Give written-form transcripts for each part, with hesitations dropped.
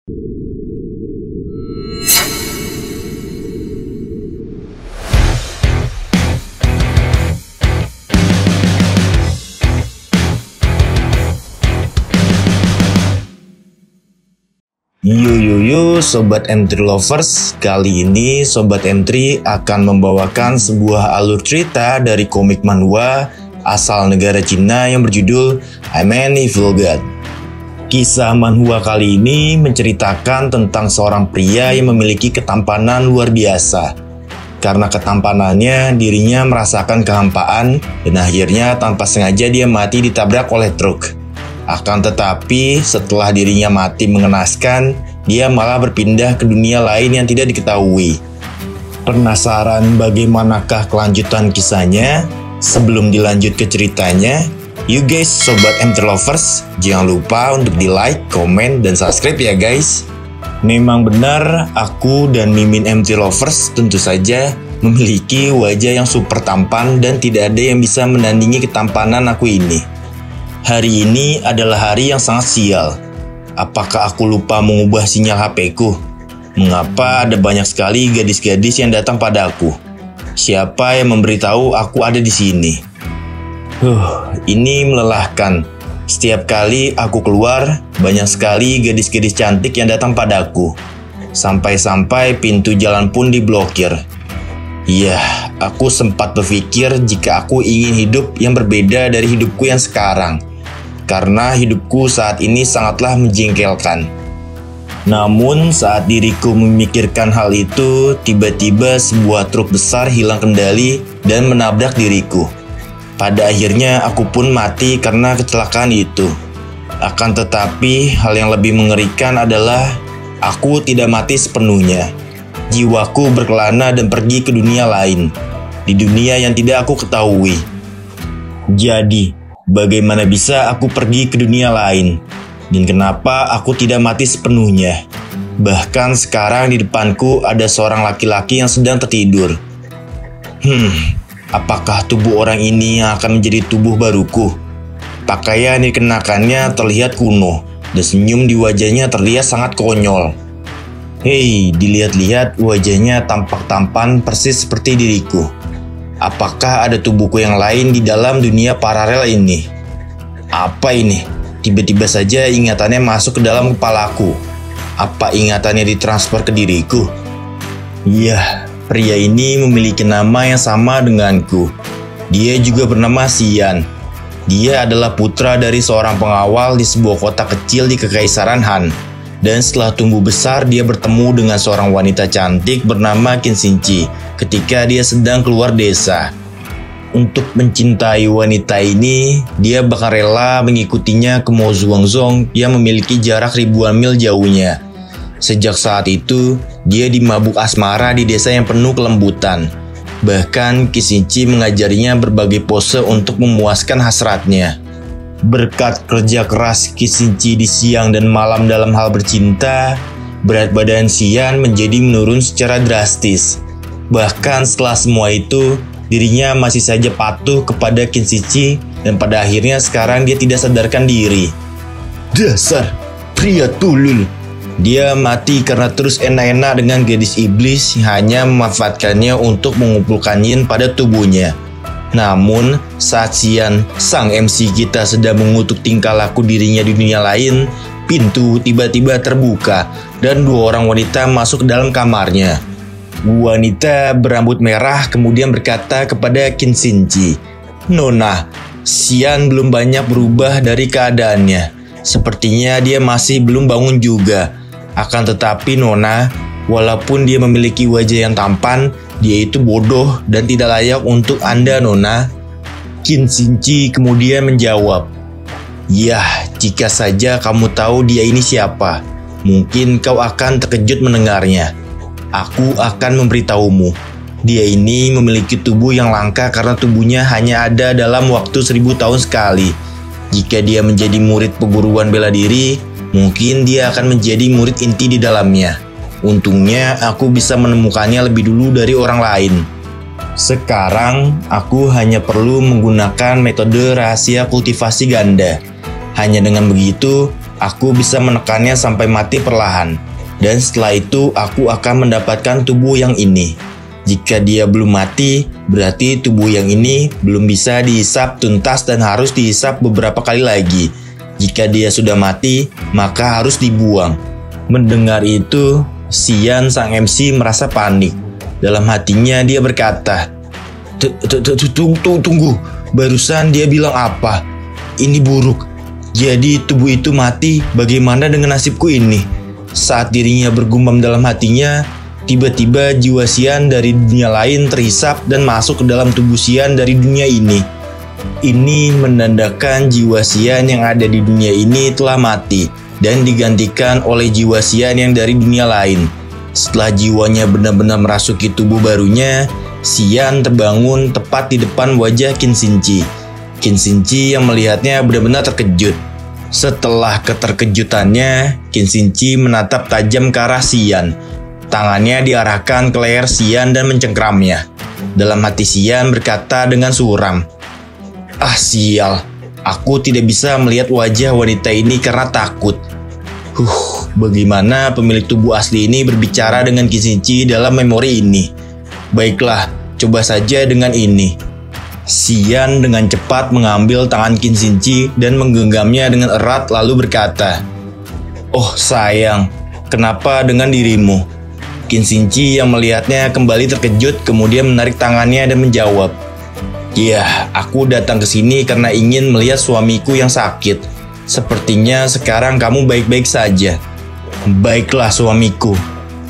Yo Sobat M3 Lovers, kali ini Sobat M3 akan membawakan sebuah alur cerita dari komik manhwa asal negara Cina yang berjudul I'm an Evil God. Kisah manhwa kali ini menceritakan tentang seorang pria yang memiliki ketampanan luar biasa. Karena ketampanannya, dirinya merasakan kehampaan dan akhirnya tanpa sengaja dia mati ditabrak oleh truk. Akan tetapi, setelah dirinya mati mengenaskan, dia malah berpindah ke dunia lain yang tidak diketahui. Penasaran bagaimanakah kelanjutan kisahnya? Sebelum dilanjut ke ceritanya, you guys Sobat M3 Lovers, jangan lupa untuk di like, komen, dan subscribe ya guys. Memang benar, aku dan Mimin M3 Lovers tentu saja memiliki wajah yang super tampan dan tidak ada yang bisa menandingi ketampanan aku ini. Hari ini adalah hari yang sangat sial. Apakah aku lupa mengubah sinyal HP-ku? Mengapa ada banyak sekali gadis-gadis yang datang padaku? Siapa yang memberitahu aku ada di sini? Ini melelahkan. Setiap kali aku keluar, banyak sekali gadis-gadis cantik yang datang padaku. Sampai-sampai pintu jalan pun diblokir. Iya, aku sempat berpikir jika aku ingin hidup yang berbeda dari hidupku yang sekarang. Karena hidupku saat ini sangatlah menjengkelkan. Namun saat diriku memikirkan hal itu, tiba-tiba sebuah truk besar hilang kendali dan menabrak diriku. Pada akhirnya aku pun mati karena kecelakaan itu. Akan tetapi hal yang lebih mengerikan adalah aku tidak mati sepenuhnya. Jiwaku berkelana dan pergi ke dunia lain. Di dunia yang tidak aku ketahui. Jadi, bagaimana bisa aku pergi ke dunia lain? Dan kenapa aku tidak mati sepenuhnya? Bahkan sekarang di depanku ada seorang laki-laki yang sedang tertidur. Apakah tubuh orang ini yang akan menjadi tubuh baruku? Pakaian yang dikenakannya terlihat kuno, dan senyum di wajahnya terlihat sangat konyol. Hei, dilihat-lihat wajahnya tampak tampan persis seperti diriku. Apakah ada tubuhku yang lain di dalam dunia paralel ini? Apa ini? Tiba-tiba saja ingatannya masuk ke dalam kepalaku. Apa ingatannya ditransfer ke diriku? Iya, pria ini memiliki nama yang sama denganku. Dia juga bernama Xian. Dia adalah putra dari seorang pengawal di sebuah kota kecil di Kekaisaran Han. Dan setelah tumbuh besar, dia bertemu dengan seorang wanita cantik bernama Qin Xinchi ketika dia sedang keluar desa. Untuk mencintai wanita ini, dia bahkan rela mengikutinya ke Mo Zuangzong yang memiliki jarak ribuan mil jauhnya. Sejak saat itu, dia dimabuk asmara di desa yang penuh kelembutan. Bahkan Qin Xinchi mengajarinya berbagai pose untuk memuaskan hasratnya. Berkat kerja keras Qin Xinchi di siang dan malam dalam hal bercinta, berat badan Xian menjadi menurun secara drastis. Bahkan setelah semua itu, dirinya masih saja patuh kepada Qin Xinchi dan pada akhirnya sekarang dia tidak sadarkan diri. Dasar pria tulul. Dia mati karena terus enak-enak dengan gadis iblis yang hanya memanfaatkannya untuk mengumpulkan yin pada tubuhnya. Namun, saat Xian, sang MC kita sedang mengutuk tingkah laku dirinya di dunia lain, pintu tiba-tiba terbuka dan dua orang wanita masuk ke dalam kamarnya. Wanita berambut merah kemudian berkata kepada Qin Xinchi, "Nona, Xian belum banyak berubah dari keadaannya. Sepertinya dia masih belum bangun juga. Akan tetapi Nona, walaupun dia memiliki wajah yang tampan, dia itu bodoh dan tidak layak untuk Anda, Nona." Qin Xinchi kemudian menjawab, "Yah, jika saja kamu tahu dia ini siapa, mungkin kau akan terkejut mendengarnya. Aku akan memberitahumu. Dia ini memiliki tubuh yang langka karena tubuhnya hanya ada dalam waktu 1000 tahun sekali. Jika dia menjadi murid perguruan bela diri, mungkin dia akan menjadi murid inti di dalamnya. Untungnya aku bisa menemukannya lebih dulu dari orang lain. Sekarang aku hanya perlu menggunakan metode rahasia kultivasi ganda. Hanya dengan begitu, Aku bisa menekannya sampai mati perlahan. Dan setelah itu aku akan mendapatkan tubuh yang ini. Jika dia belum mati, berarti tubuh yang ini belum bisa dihisap tuntas dan harus dihisap beberapa kali lagi. Jika dia sudah mati, maka harus dibuang. Mendengar itu, Xian sang MC merasa panik. Dalam hatinya dia berkata, Tunggu, barusan dia bilang apa? Ini buruk. Jadi tubuh itu mati, bagaimana dengan nasibku ini? Saat dirinya bergumam dalam hatinya, tiba-tiba jiwa Xian dari dunia lain terhisap dan masuk ke dalam tubuh Xian dari dunia ini. Ini menandakan jiwa Xian yang ada di dunia ini telah mati dan digantikan oleh jiwa Xian yang dari dunia lain. Setelah jiwanya benar-benar merasuki tubuh barunya, Xian terbangun tepat di depan wajah Qin Xinchi. Qin Xinchi yang melihatnya benar-benar terkejut. Setelah keterkejutannya, Qin Xinchi menatap tajam ke arah Xian. Tangannya diarahkan ke leher Xian dan mencengkramnya. Dalam hati Xian berkata dengan suram, "Ah sial, aku tidak bisa melihat wajah wanita ini karena takut." Bagaimana pemilik tubuh asli ini berbicara dengan Qin Xinchi dalam memori ini? Baiklah, coba saja dengan ini. Xian dengan cepat mengambil tangan Qin Xinchi dan menggenggamnya dengan erat lalu berkata, "Oh sayang, kenapa dengan dirimu?" Qin Xinchi yang melihatnya kembali terkejut kemudian menarik tangannya dan menjawab, "Ya, aku datang ke sini karena ingin melihat suamiku yang sakit. Sepertinya sekarang kamu baik-baik saja." "Baiklah suamiku,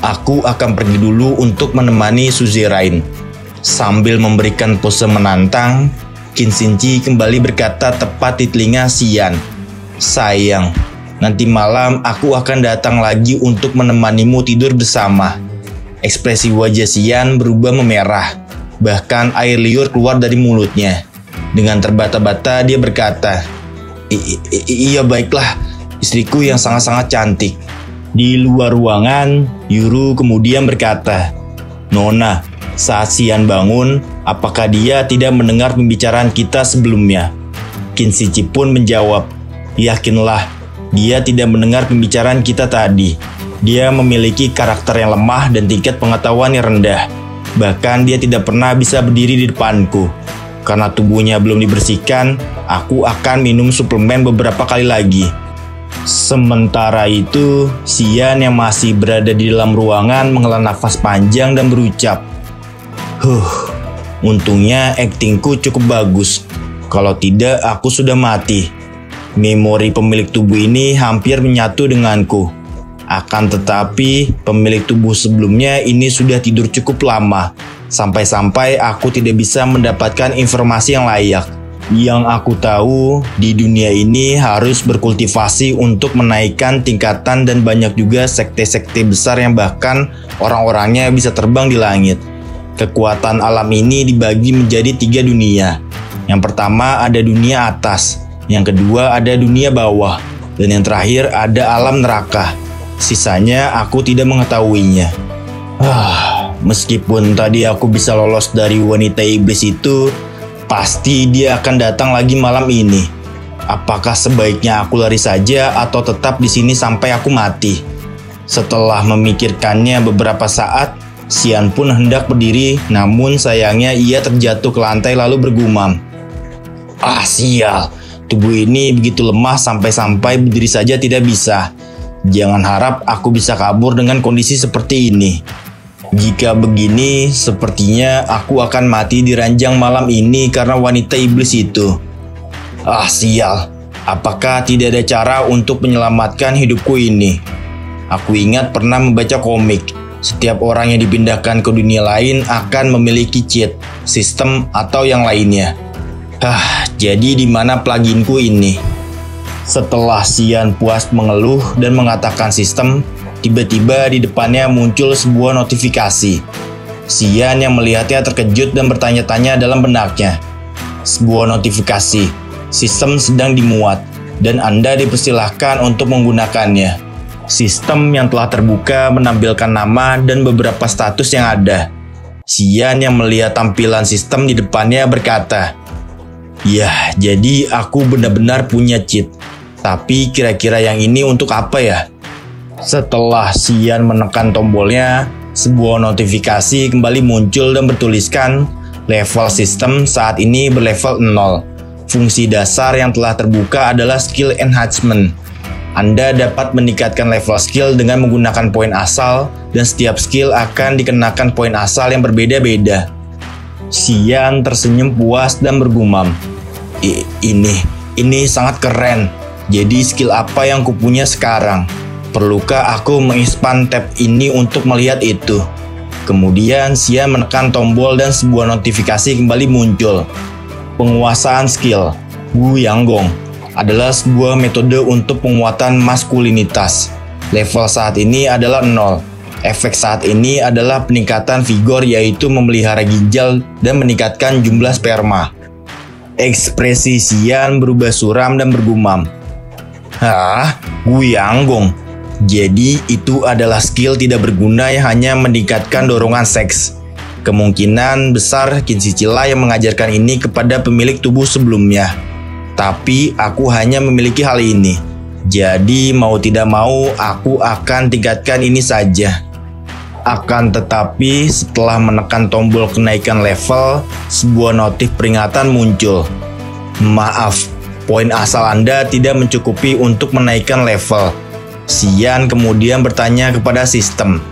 aku akan pergi dulu untuk menemani Suzerain." Sambil memberikan pose menantang, Qin Xinchi kembali berkata tepat di telinga Xian, "Sayang, nanti malam aku akan datang lagi untuk menemanimu tidur bersama." Ekspresi wajah Xian berubah memerah, bahkan air liur keluar dari mulutnya. Dengan terbata-bata dia berkata, Iya baiklah, istriku yang sangat-sangat cantik." Di luar ruangan, Yuru kemudian berkata, "Nona, saat Xian bangun, apakah dia tidak mendengar pembicaraan kita sebelumnya?" Qin Xinchi pun menjawab, "Yakinlah, dia tidak mendengar pembicaraan kita tadi. Dia memiliki karakter yang lemah dan tingkat pengetahuan yang rendah. Bahkan dia tidak pernah bisa berdiri di depanku. Karena tubuhnya belum dibersihkan, aku akan minum suplemen beberapa kali lagi." Sementara itu, Xian yang masih berada di dalam ruangan menghela nafas panjang dan berucap, Untungnya aktingku cukup bagus. Kalau tidak, aku sudah mati. Memori pemilik tubuh ini hampir menyatu denganku. Akan tetapi, pemilik tubuh sebelumnya ini sudah tidur cukup lama. Sampai-sampai aku tidak bisa mendapatkan informasi yang layak. Yang aku tahu, di dunia ini harus berkultivasi untuk menaikkan tingkatan dan banyak juga sekte-sekte besar yang bahkan orang-orangnya bisa terbang di langit. Kekuatan alam ini dibagi menjadi 3 dunia. Yang pertama ada dunia atas, yang kedua ada dunia bawah, dan yang terakhir ada alam neraka. Sisanya aku tidak mengetahuinya. Meskipun tadi aku bisa lolos dari wanita iblis itu, pasti dia akan datang lagi malam ini. Apakah sebaiknya aku lari saja atau tetap di sini sampai aku mati? Setelah memikirkannya beberapa saat, Xian pun hendak berdiri, namun sayangnya ia terjatuh ke lantai lalu bergumam, Sial, tubuh ini begitu lemah sampai-sampai berdiri saja tidak bisa. Jangan harap aku bisa kabur dengan kondisi seperti ini. Jika begini, sepertinya aku akan mati di ranjang malam ini karena wanita iblis itu. Sial, apakah tidak ada cara untuk menyelamatkan hidupku ini? Aku ingat pernah membaca komik. Setiap orang yang dipindahkan ke dunia lain akan memiliki cheat, sistem, atau yang lainnya. Jadi di mana pluginku ini? Setelah Xian puas mengeluh dan mengatakan sistem, tiba-tiba di depannya muncul sebuah notifikasi. Xian yang melihatnya terkejut dan bertanya-tanya dalam benaknya. Sebuah notifikasi, sistem sedang dimuat, dan Anda dipersilahkan untuk menggunakannya. Sistem yang telah terbuka menampilkan nama dan beberapa status yang ada. Xian yang melihat tampilan sistem di depannya berkata, "Ya, jadi aku benar-benar punya cheat. Tapi kira-kira yang ini untuk apa ya? Setelah Xian menekan tombolnya, sebuah notifikasi kembali muncul dan bertuliskan level sistem saat ini berlevel 0. Fungsi dasar yang telah terbuka adalah skill enhancement. Anda dapat meningkatkan level skill dengan menggunakan poin asal dan setiap skill akan dikenakan poin asal yang berbeda-beda. Xian tersenyum puas dan bergumam, Ini sangat keren. Jadi skill apa yang kupunya sekarang? Perlukah aku menginspan tab ini untuk melihat itu? Kemudian Xian menekan tombol dan sebuah notifikasi kembali muncul. Penguasaan skill Wu Yanggong adalah sebuah metode untuk penguatan maskulinitas. Level saat ini adalah 0. Efek saat ini adalah peningkatan vigor, yaitu memelihara ginjal dan meningkatkan jumlah sperma. Ekspresi Xian berubah suram dan bergumam, "Hah? Wu Yanggong? Jadi itu adalah skill tidak berguna yang hanya meningkatkan dorongan seks. Kemungkinan besar Qin Shichilah yang mengajarkan ini kepada pemilik tubuh sebelumnya. Tapi aku hanya memiliki hal ini. Jadi mau tidak mau aku akan tingkatkan ini saja." Akan tetapi setelah menekan tombol kenaikan level, sebuah notif peringatan muncul. "Maaf, poin asal Anda tidak mencukupi untuk menaikkan level." Xian kemudian bertanya kepada sistem,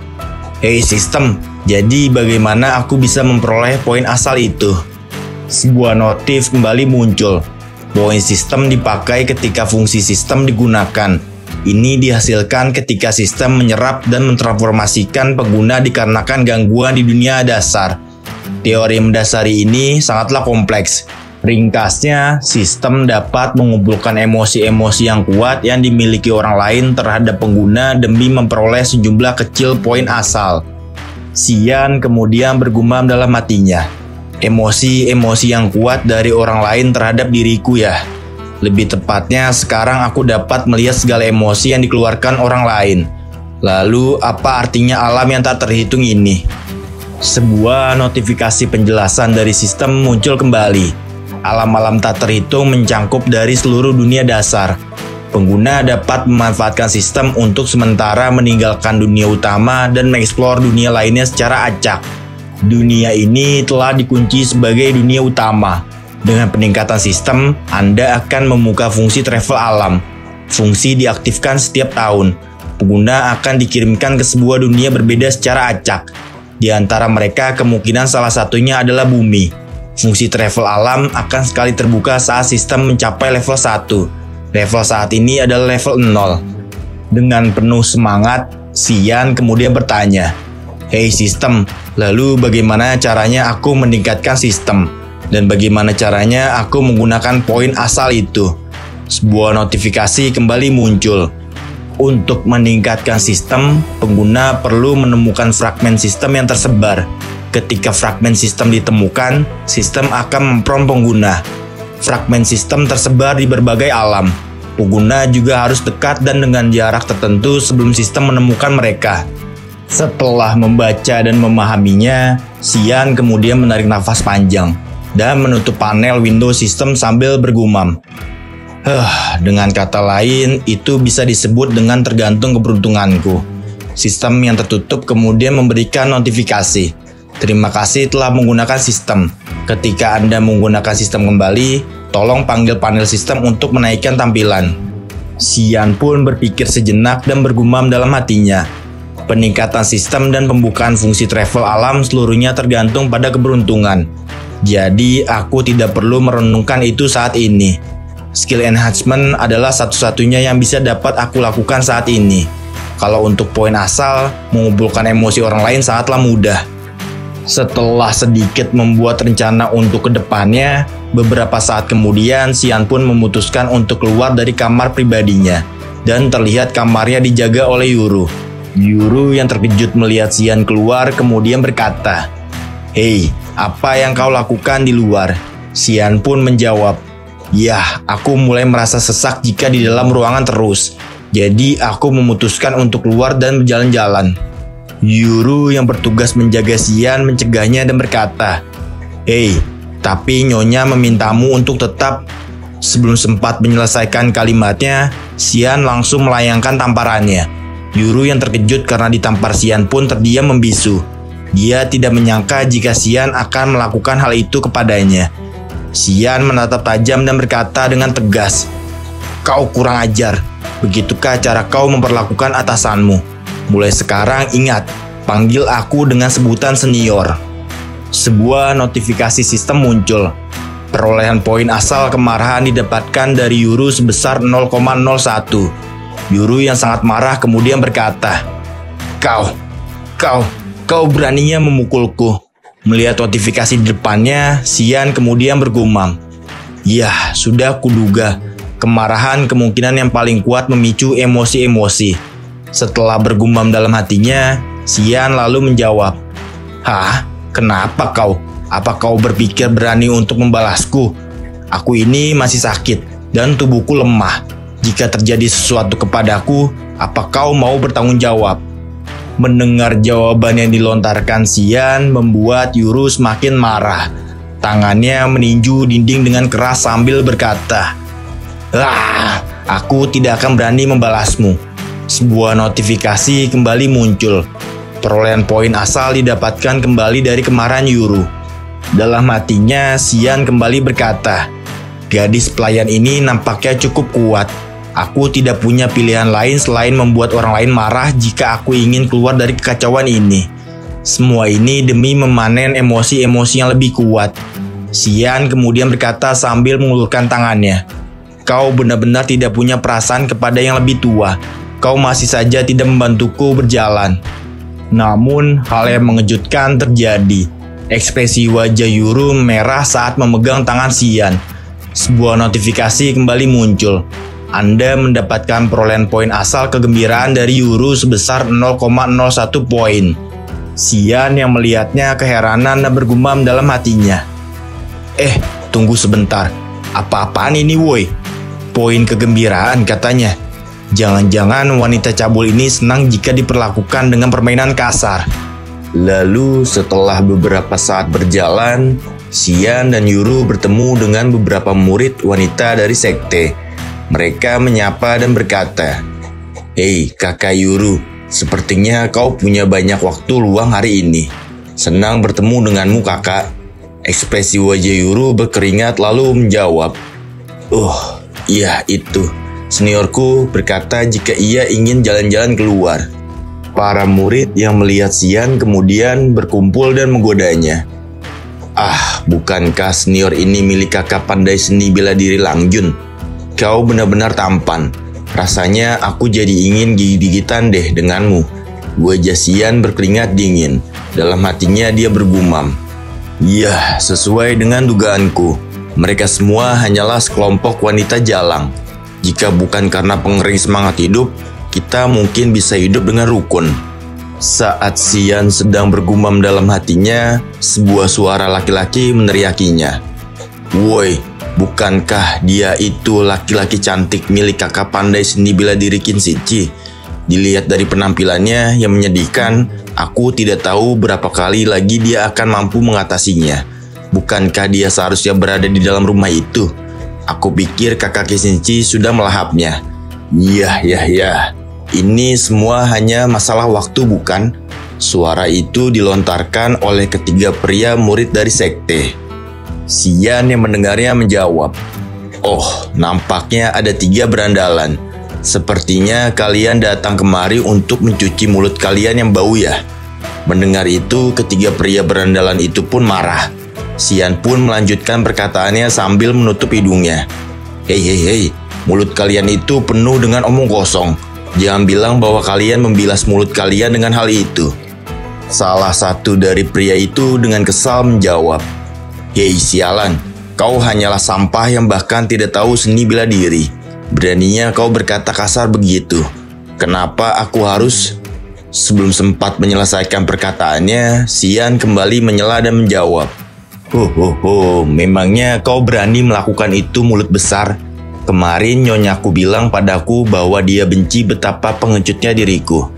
"Hei sistem, jadi bagaimana aku bisa memperoleh poin asal itu?" Sebuah notif kembali muncul. Poin sistem dipakai ketika fungsi sistem digunakan. Ini dihasilkan ketika sistem menyerap dan mentransformasikan pengguna dikarenakan gangguan di dunia dasar. Teori mendasari ini sangatlah kompleks. Ringkasnya, sistem dapat mengumpulkan emosi-emosi yang kuat yang dimiliki orang lain terhadap pengguna demi memperoleh sejumlah kecil poin asal. Xian kemudian bergumam dalam hatinya, "Emosi-emosi yang kuat dari orang lain terhadap diriku ya. Lebih tepatnya sekarang aku dapat melihat segala emosi yang dikeluarkan orang lain. Lalu apa artinya alam yang tak terhitung ini?" Sebuah notifikasi penjelasan dari sistem muncul kembali. Alam-alam tak terhitung mencangkup dari seluruh dunia dasar. Pengguna dapat memanfaatkan sistem untuk sementara meninggalkan dunia utama dan mengeksplor dunia lainnya secara acak. Dunia ini telah dikunci sebagai dunia utama. Dengan peningkatan sistem, Anda akan membuka fungsi travel alam. Fungsi diaktifkan setiap tahun. Pengguna akan dikirimkan ke sebuah dunia berbeda secara acak. Di antara mereka kemungkinan salah satunya adalah bumi. Fungsi travel alam akan sekali terbuka saat sistem mencapai level 1. Level saat ini adalah level 0. Dengan penuh semangat, Xian kemudian bertanya, "Hei sistem, lalu bagaimana caranya aku meningkatkan sistem? Dan bagaimana caranya aku menggunakan poin asal itu?" Sebuah notifikasi kembali muncul. Untuk meningkatkan sistem, pengguna perlu menemukan fragmen sistem yang tersebar. Ketika fragmen sistem ditemukan, sistem akan memprompt pengguna. Fragmen sistem tersebar di berbagai alam. Pengguna juga harus dekat dan dengan jarak tertentu sebelum sistem menemukan mereka. Setelah membaca dan memahaminya, Xian kemudian menarik nafas panjang dan menutup panel Windows sistem sambil bergumam, dengan kata lain, itu bisa disebut dengan tergantung keberuntunganku." Sistem yang tertutup kemudian memberikan notifikasi, "Terima kasih telah menggunakan sistem. Ketika Anda menggunakan sistem kembali, tolong panggil panel sistem untuk menaikkan tampilan." Xian pun berpikir sejenak dan bergumam dalam hatinya, "Peningkatan sistem dan pembukaan fungsi travel alam seluruhnya tergantung pada keberuntungan. Jadi aku tidak perlu merenungkan itu saat ini. Skill enhancement adalah satu-satunya yang bisa dapat aku lakukan saat ini. Kalau untuk poin asal, mengumpulkan emosi orang lain sangatlah mudah." Setelah sedikit membuat rencana untuk kedepannya, beberapa saat kemudian Xian pun memutuskan untuk keluar dari kamar pribadinya. Dan terlihat kamarnya dijaga oleh Yuru. Yuru yang terkejut melihat Xian keluar kemudian berkata, "Hei, apa yang kau lakukan di luar?" Xian pun menjawab, "Yah, aku mulai merasa sesak jika di dalam ruangan terus. Jadi aku memutuskan untuk keluar dan berjalan-jalan." Yuru yang bertugas menjaga Xian mencegahnya dan berkata, "Hei, tapi Nyonya memintamu untuk tetap." Sebelum sempat menyelesaikan kalimatnya, Xian langsung melayangkan tamparannya. Yuru yang terkejut karena ditampar Xian pun terdiam membisu. Dia tidak menyangka jika Xian akan melakukan hal itu kepadanya. Xian menatap tajam dan berkata dengan tegas, "Kau kurang ajar. Begitukah cara kau memperlakukan atasanmu? Mulai sekarang ingat, panggil aku dengan sebutan senior." Sebuah notifikasi sistem muncul. Perolehan poin asal kemarahan didapatkan dari Yuru sebesar 0,01. Yuru yang sangat marah kemudian berkata, Kau beraninya memukulku." Melihat notifikasi di depannya, Xian kemudian bergumam, "Yah, sudah kuduga. Kemarahan kemungkinan yang paling kuat memicu emosi-emosi." Setelah bergumam dalam hatinya, Xian lalu menjawab, "Hah? Kenapa kau? Apa kau berpikir berani untuk membalasku? Aku ini masih sakit dan tubuhku lemah. Jika terjadi sesuatu kepadaku, apa kau mau bertanggung jawab?" Mendengar jawaban yang dilontarkan Xian membuat Yuru semakin marah. Tangannya meninju dinding dengan keras sambil berkata, "Aku tidak akan berani membalasmu." Sebuah notifikasi kembali muncul. Perolehan poin asal didapatkan kembali dari kemarahan Yuru. Dalam hatinya, Xian kembali berkata, "Gadis pelayan ini nampaknya cukup kuat. Aku tidak punya pilihan lain selain membuat orang lain marah jika aku ingin keluar dari kekacauan ini. Semua ini demi memanen emosi-emosi yang lebih kuat." Xian kemudian berkata sambil mengulurkan tangannya, "Kau benar-benar tidak punya perasaan kepada yang lebih tua. Kau masih saja tidak membantuku berjalan." Namun, hal yang mengejutkan terjadi. Ekspresi wajah Yuru merah saat memegang tangan Xian. Sebuah notifikasi kembali muncul. Anda mendapatkan perolehan poin asal kegembiraan dari Yuru sebesar 0,01 poin. Xian yang melihatnya keheranan dan bergumam dalam hatinya, Tunggu sebentar. Apa-apaan ini woi? Poin kegembiraan katanya. Jangan-jangan wanita cabul ini senang jika diperlakukan dengan permainan kasar." Lalu setelah beberapa saat berjalan, Xian dan Yuru bertemu dengan beberapa murid wanita dari sekte. Mereka menyapa dan berkata, "Hei kakak Yuru, sepertinya kau punya banyak waktu luang hari ini. Senang bertemu denganmu kakak." Ekspresi wajah Yuru berkeringat lalu menjawab, Iya itu. Seniorku berkata jika ia ingin jalan-jalan keluar." Para murid yang melihat Xian kemudian berkumpul dan menggodanya. Bukankah senior ini milik kakak pandai seni bela diri Langjun? Kau benar-benar tampan. Rasanya aku jadi ingin gigit-gigitan deh denganmu. Wajah Xian berkeringat dingin. Dalam hatinya dia bergumam, "Iya, sesuai dengan dugaanku. Mereka semua hanyalah sekelompok wanita jalang. Jika bukan karena pengering semangat hidup, kita mungkin bisa hidup dengan rukun." Saat Xian sedang bergumam dalam hatinya, sebuah suara laki-laki meneriakinya, "Woi, bukankah dia itu laki-laki cantik milik kakak pandai seni bela diri Qin Shichi? Dilihat dari penampilannya yang menyedihkan, aku tidak tahu berapa kali lagi dia akan mampu mengatasinya. Bukankah dia seharusnya berada di dalam rumah itu? Aku pikir kakak Qin Shichi sudah melahapnya. Ya. Ini semua hanya masalah waktu bukan?" Suara itu dilontarkan oleh ketiga pria murid dari sekte. Xian yang mendengarnya menjawab, nampaknya ada 3 berandalan. Sepertinya kalian datang kemari untuk mencuci mulut kalian yang bau ya." Mendengar itu, ketiga pria berandalan itu pun marah. Xian pun melanjutkan perkataannya sambil menutup hidungnya. Hei, mulut kalian itu penuh dengan omong kosong. Jangan bilang bahwa kalian membilas mulut kalian dengan hal itu." Salah satu dari pria itu dengan kesal menjawab, "Hei sialan, kau hanyalah sampah yang bahkan tidak tahu seni bela diri. Beraninya kau berkata kasar begitu. Kenapa aku harus?" Sebelum sempat menyelesaikan perkataannya, Xian kembali menyela dan menjawab, Memangnya kau berani melakukan itu mulut besar? Kemarin nyonyaku bilang padaku bahwa dia benci betapa pengecutnya diriku.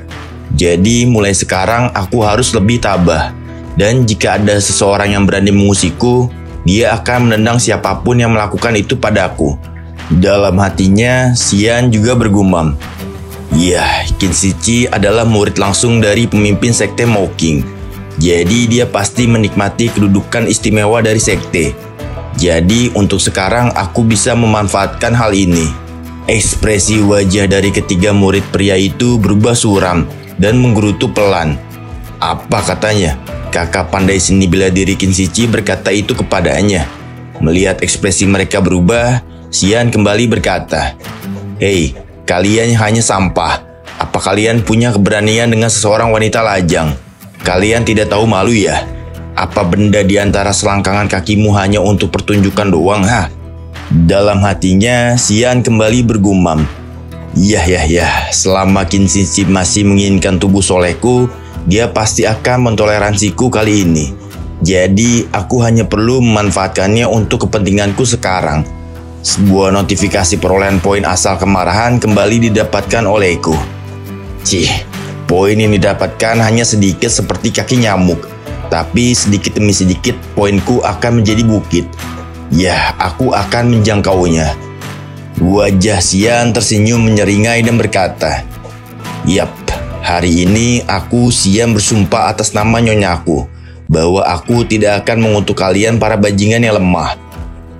Jadi mulai sekarang aku harus lebih tabah. Dan jika ada seseorang yang berani mengusikku, dia akan menendang siapapun yang melakukan itu padaku. Dalam hatinya, Xian juga bergumam. Ya, Qin Shichi adalah murid langsung dari pemimpin sekte Mokking. Jadi dia pasti menikmati kedudukan istimewa dari sekte. Jadi untuk sekarang aku bisa memanfaatkan hal ini. Ekspresi wajah dari ketiga murid pria itu berubah suram dan menggerutu pelan. Apa katanya? Kakak pandai seni bela diri Qin Shichi berkata itu kepadanya. Melihat ekspresi mereka berubah, Xian kembali berkata, "Hei, kalian hanya sampah. Apa kalian punya keberanian dengan seseorang wanita lajang? Kalian tidak tahu malu ya? Apa benda di antara selangkangan kakimu hanya untuk pertunjukan doang, ha?" Dalam hatinya, Xian kembali bergumam. Ya, selama Qin Shichi masih menginginkan tubuh solehku, dia pasti akan mentoleransiku kali ini. Jadi, aku hanya perlu memanfaatkannya untuk kepentinganku sekarang. Sebuah notifikasi perolehan poin asal kemarahan kembali didapatkan olehku. Poin yang didapatkan hanya sedikit seperti kaki nyamuk. Tapi sedikit demi sedikit poinku akan menjadi bukit. Ya, aku akan menjangkaunya. Wajah Xian tersenyum menyeringai dan berkata, "Yap, hari ini aku Xian bersumpah atas nama nyonyaku bahwa aku tidak akan mengutuk kalian para bajingan yang lemah."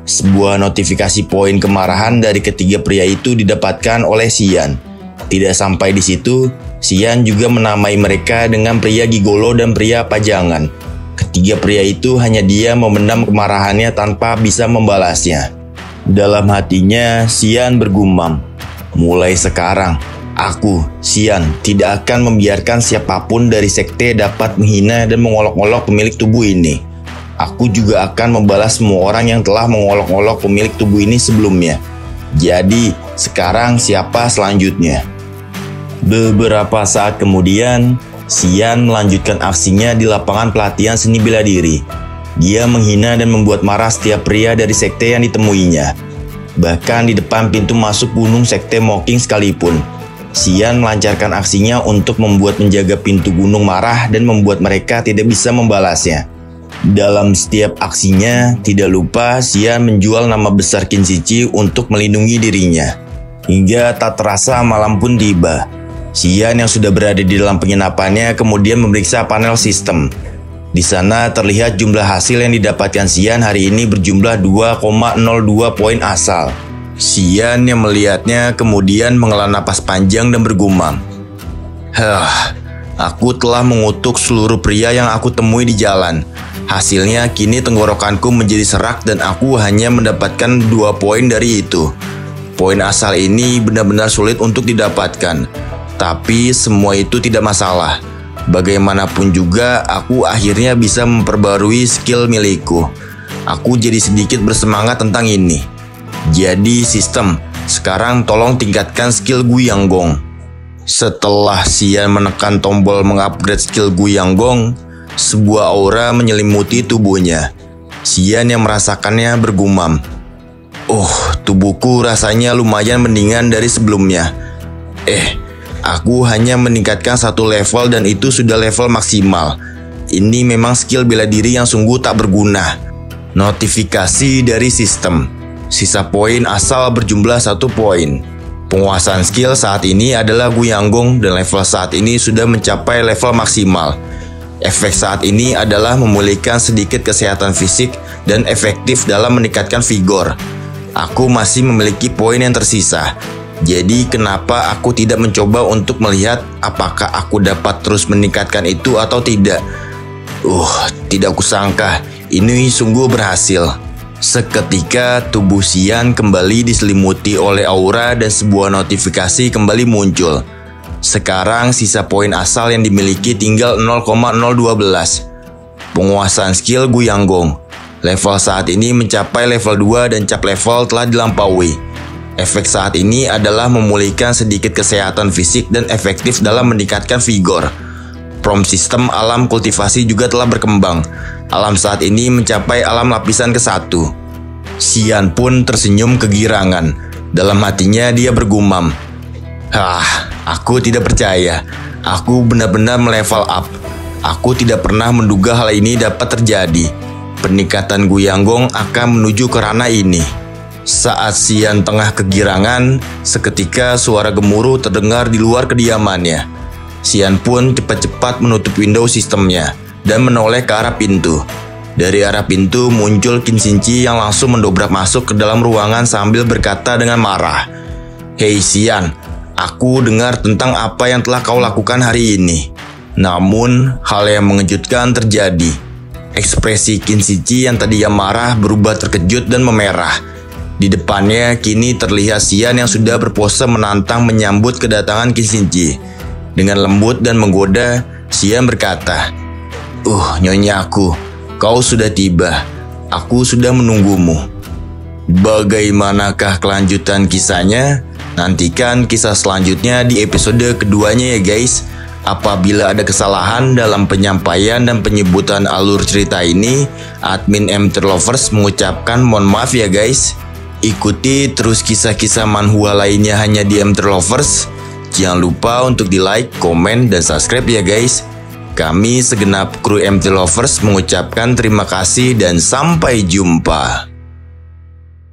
Sebuah notifikasi poin kemarahan dari ketiga pria itu didapatkan oleh Xian. Tidak sampai di situ, Xian juga menamai mereka dengan pria gigolo dan pria pajangan. Ketiga pria itu hanya dia memendam kemarahannya tanpa bisa membalasnya. Dalam hatinya, Xian bergumam, "Mulai sekarang, aku, Xian, tidak akan membiarkan siapapun dari sekte dapat menghina dan mengolok-olok pemilik tubuh ini. Aku juga akan membalas semua orang yang telah mengolok-olok pemilik tubuh ini sebelumnya. Jadi, sekarang siapa selanjutnya?" Beberapa saat kemudian, Xian melanjutkan aksinya di lapangan pelatihan seni bela diri. Dia menghina dan membuat marah setiap pria dari sekte yang ditemuinya. Bahkan di depan pintu masuk gunung sekte Mokking sekalipun, Xian melancarkan aksinya untuk membuat penjaga pintu gunung marah dan membuat mereka tidak bisa membalasnya. Dalam setiap aksinya, tidak lupa Xian menjual nama besar Qin Shichi untuk melindungi dirinya. Hingga tak terasa malam pun tiba. Xian yang sudah berada di dalam penginapannya kemudian memeriksa panel sistem. Di sana terlihat jumlah hasil yang didapatkan Xian hari ini berjumlah 2,02 poin asal. Xian yang melihatnya kemudian menghela napas panjang dan bergumam, aku telah mengutuk seluruh pria yang aku temui di jalan. Hasilnya kini tenggorokanku menjadi serak dan aku hanya mendapatkan 2 poin dari itu. Poin asal ini benar-benar sulit untuk didapatkan. Tapi semua itu tidak masalah. Bagaimanapun juga, aku akhirnya bisa memperbarui skill milikku. Aku jadi sedikit bersemangat tentang ini. Jadi sistem, sekarang tolong tingkatkan skill Guyanggong. Setelah Xian menekan tombol mengupgrade skill Guyanggong, sebuah aura menyelimuti tubuhnya. Xian yang merasakannya bergumam, tubuhku rasanya lumayan mendingan dari sebelumnya. Aku hanya meningkatkan 1 level dan itu sudah level maksimal. Ini memang skill bela diri yang sungguh tak berguna. Notifikasi dari sistem. Sisa poin asal berjumlah 1 poin. Penguasaan skill saat ini adalah Guyanggong dan level saat ini sudah mencapai level maksimal. Efek saat ini adalah memulihkan sedikit kesehatan fisik dan efektif dalam meningkatkan vigor. Aku masih memiliki poin yang tersisa. Jadi kenapa aku tidak mencoba untuk melihat apakah aku dapat terus meningkatkan itu atau tidak? Tidak kusangka, ini sungguh berhasil. Seketika tubuh Xian kembali diselimuti oleh aura dan sebuah notifikasi kembali muncul. Sekarang sisa poin asal yang dimiliki tinggal 0,012. Penguasaan skill Guyanggong. Level saat ini mencapai level 2 dan cap level telah dilampaui. Efek saat ini adalah memulihkan sedikit kesehatan fisik dan efektif dalam meningkatkan vigor. Prom sistem alam kultivasi juga telah berkembang. Alam saat ini mencapai alam lapisan ke-1. Xian pun tersenyum kegirangan. Dalam hatinya dia bergumam, aku tidak percaya. Aku benar-benar melevel up. Aku tidak pernah menduga hal ini dapat terjadi. Peningkatan Guyanggong akan menuju ke ranah ini. Saat Xian tengah kegirangan, seketika suara gemuruh terdengar di luar kediamannya. Xian pun cepat-cepat menutup window sistemnya dan menoleh ke arah pintu. Dari arah pintu muncul Qin Xinchi yang langsung mendobrak masuk ke dalam ruangan sambil berkata dengan marah, "Hei Xian, aku dengar tentang apa yang telah kau lakukan hari ini." Namun, hal yang mengejutkan terjadi. Ekspresi Qin Xinchi yang tadinya marah berubah terkejut dan memerah. Di depannya kini terlihat Xian yang sudah berpose menantang menyambut kedatangan Qin Xinchi. Dengan lembut dan menggoda, Xian berkata, Nyonyaku, kau sudah tiba. Aku sudah menunggumu." Bagaimanakah kelanjutan kisahnya? Nantikan kisah selanjutnya di episode keduanya ya guys. Apabila ada kesalahan dalam penyampaian dan penyebutan alur cerita ini, admin MT Lovers mengucapkan mohon maaf ya guys. Ikuti terus kisah-kisah manhwa lainnya hanya di MT Lovers. Jangan lupa untuk di like, komen, dan subscribe ya guys. Kami segenap kru MT Lovers mengucapkan terima kasih dan sampai jumpa.